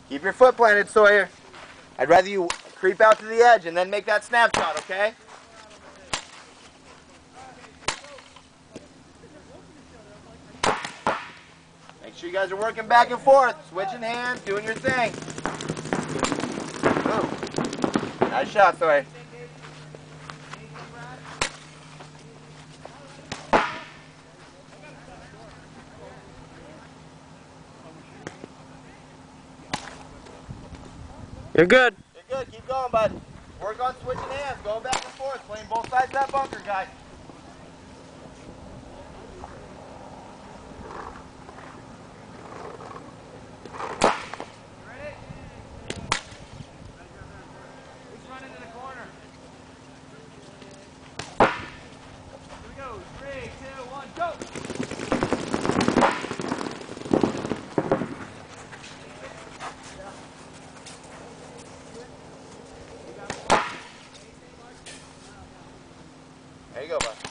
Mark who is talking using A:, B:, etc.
A: Keep your foot planted, Sawyer. I'd rather you creep out to the edge and then make that snapshot, okay? Make sure you guys are working back and forth, switching hands, doing your thing. Ooh. Nice shot, Sawyer.
B: You're good.
A: You're good. Keep going, bud. Work on switching hands, going back and forth, playing both sides of that bunker, guys. There you go, bud.